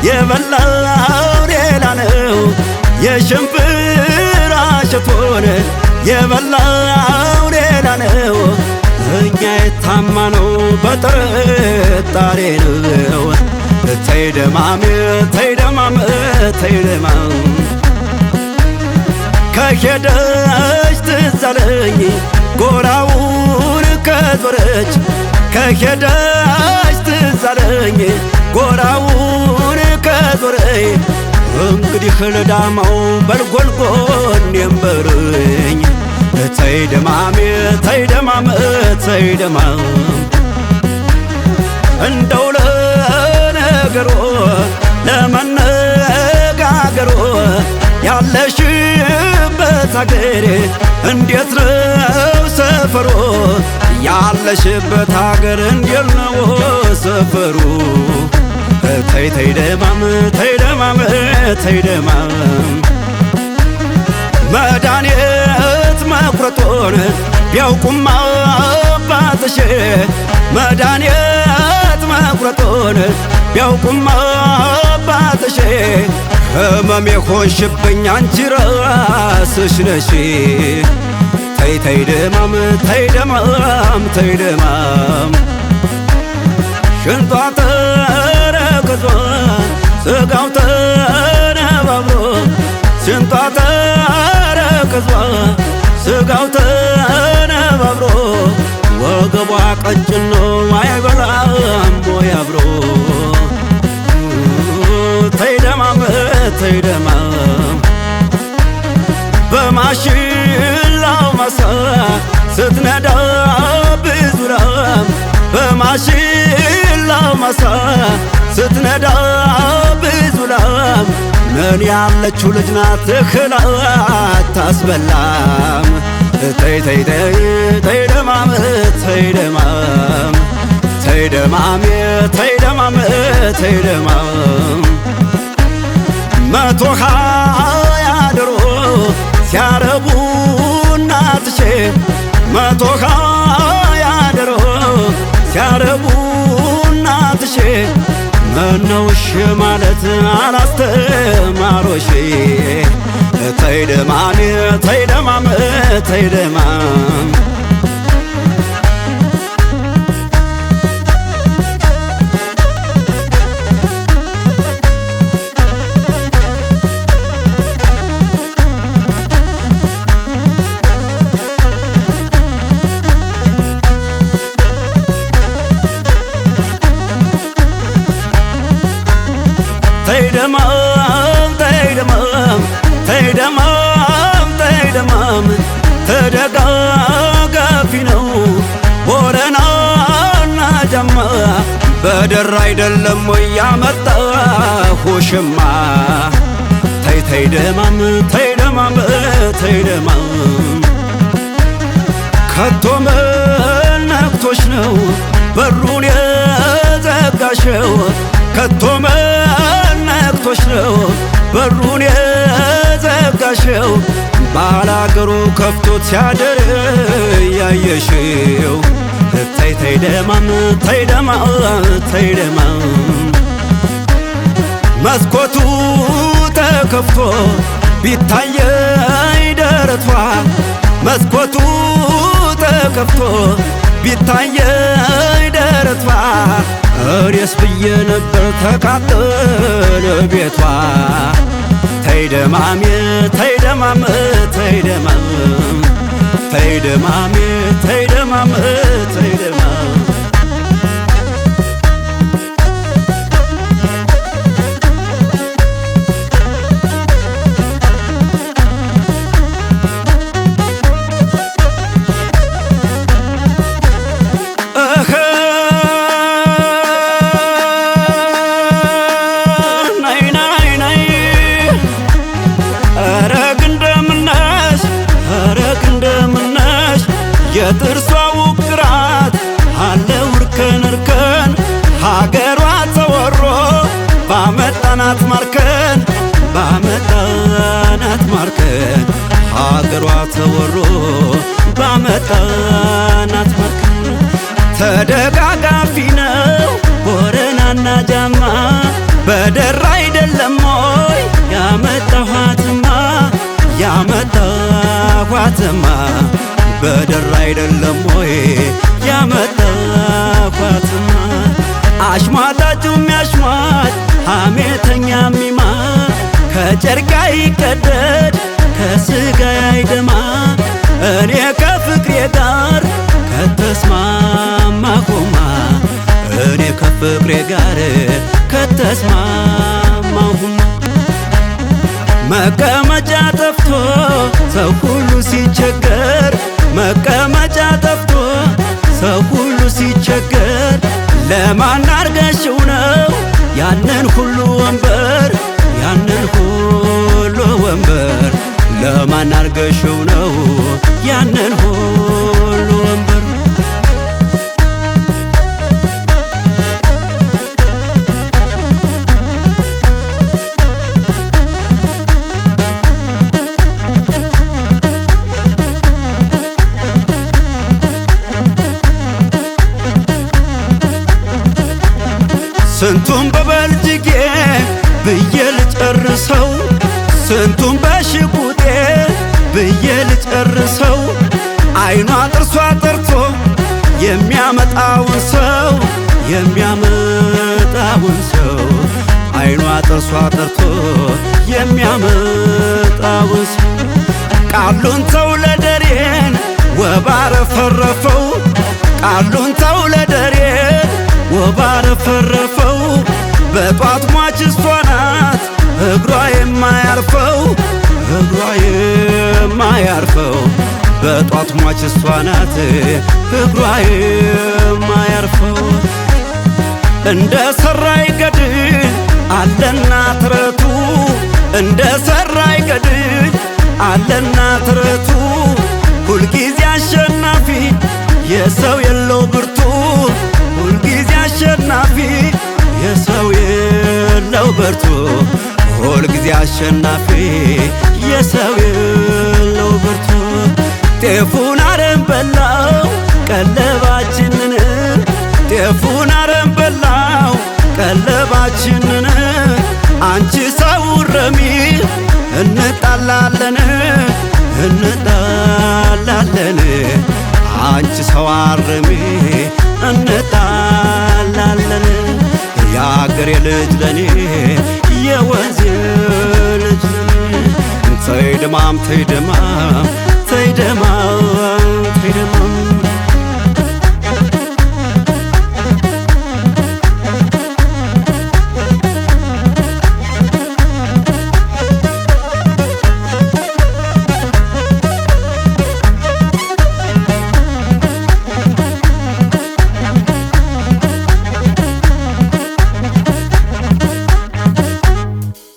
የበላው ሌላ ነው የሽምብራ እሸቱን የበላው ሌላ ነው እኛ የታማነው በጥርጣሬ ነው ተይ ደማም ተይ ደማም ተይ ደማም ከሄደች ትዝ አለኝ ጎራውን ከዞረች ከሄደች ትዝ አለኝ ጎራውን ከዞረች እንግዲህ ለዳማው በልጎልጎን የንበረኝ ተይ ደማም ተይ ደማም ተይ ደማም እንደው ለነገሩ ለመነጋገሩ ያለሽበት አገር እንዴት ነው ሰፈሩ ያለሽበት አገር እንዴት ነው ሰፈሩ ተይ ተይ ደማም ተይ ደማም ተይ ደማም መድኃኒት መቁረጡን ቢያውቁማ አባትሽ መድኃኒት መቁረጡን ቢያውቁማ አባትሽ ህመም የሆንሽብኝ አንቺ ራስሽ ነሽ ተይ ተይ ደማም ተይ ደማም ተይ ደማም ሽንቷ ተረክዞ ስጋው ተነባብሮ ሽንቷ ተረክዞ ስጋው ተነባብሮ ወገቧ ቀጭን ነው አይበላም ወይ አብሮ ተይ ደማም ተይ ደማም በማሽላው ማሳ ስትነዳ ብዙ ላም በማሽላው ማሳ ስትነዳ ብዙ ላም ምን ያለችው ልጅ ናት እህል አታስበላም ተይ ተይ ተይ ተይ ደማም ተይ ደማም ተይ ደማም ተይ ደማም ተይ ደማም 120 ድሮ ሲያረቡ እናትሽ 120 ድሮ ሲያረቡ እናትሽ ምነው እሺ ማለት አላስተማሮሽ ተይ ደማም ተይ ደማም ተይ ደማም ተይ ደማም ተይ ደማም ተይ ደማም ተይ ደማም ተደጋጋፊ ነው ቦረናና ጃማ በደራ አይደለም ወይ ያመጣሁሽማ ተይ ተይ ደማም ተይ ደማም ተይ ደማም ከቶ ምን ነክቶሽ ነው በሩን የዘጋሽው ከቶ ምን ነክቶሽ ነው በሩን የዘጋሽው ባላገሩ ከፍቶት ሲያደር ያየሽው ተይ ተይ ደማም ተይ ደማም ተይ ደማም መስኮቱ ተከፍቶ ቢታየኝ ደረቷ መስኮቱ ተከፍቶ ቢታየኝ ደረቷ እኔስ ብዬ ነበር ተቃጠለ ቤቷ ተይ ደማም ተይ ደማም ተይ ደማም ተይ ደማም ተይ ደማም ተይ ደማም የጥርሷ ውቅራት አለው እርከን እርከን ሀገሯ ተወሮ ባመጣናት ማርከን ባመጣናት ማርከን ሀገሯ ተወሮ ባመጣናት ማርከን ተደጋጋፊ ነው ቦረናና ጃማ በደራ ያመጣኳትማ በደራ አይደለም ወይ ያመጣኳትማ አሽሟጣጩም ያሽሟጥ ሐሜተኛ ሚማ ከጨርቃ ይቀደድ ከስጋ አይደማ እኔ ከፍቅሬ ጋር ከተስማማሁማ እኔ ከፍቅሬ ጋር ከተስማማሁማ መቀመጫ ጠፍቶ ሰው ሁሉ ሲቸገር መቀመጫ ጠፍቶ ሰው ሁሉ ሲቸገር ለማን አርገሽው ነው ያንን ሁሉ ወንበር ያንን ሁሉ ወንበር ለማን አርገሽው ነው ያንን ሁሉ ወንበር ስንቱን በበልጅጌ ብዬ ልጨርሰው ስንቱን በሽጉጤ ብዬ ልጨርሰው አይኗ ጥርሷ ጠርቶ የሚያመጣውን ሰው የሚያመጣውን ሰው አይኗ ጥርሷ ጠርቶ የሚያመጣውን ሰው ቃሉን ተው ለደሬን ወባረ ፈረፈው ቃሉን ተው ለደሬን ወባረ ፈረፈው በጧት ሟች እሷ ናት እግሯ የማያርፈው እግሯ የማያርፈው በጧት ሟች እሷ ናት እግሯ የማያርፈው እንደ ሰራይ ገድል አለና ትረቱ እንደ ሰራይ ገድል አለና ትረቱ ሁልጊዜ አሸናፊ የሰው የለው ብርቱ ሁልጊዜ አሸናፊ የሰው የለው ብርቱ ሁልጊዜ አሸናፊ የሰው የለው ብርቱ ጤፉን አረም በላው ቀለባችንን ጤፉን አረም በላው ቀለባችንን አንቺ ሰው ረሚ እንጣላለን እንጣላለን አንቺ ሰው አረሚ እንጣላለን የአገሬ ልጅ ለኔ የወንዝ ልጅ ለኔ ተይ ደማም ተይ ደማም ተይ ደማም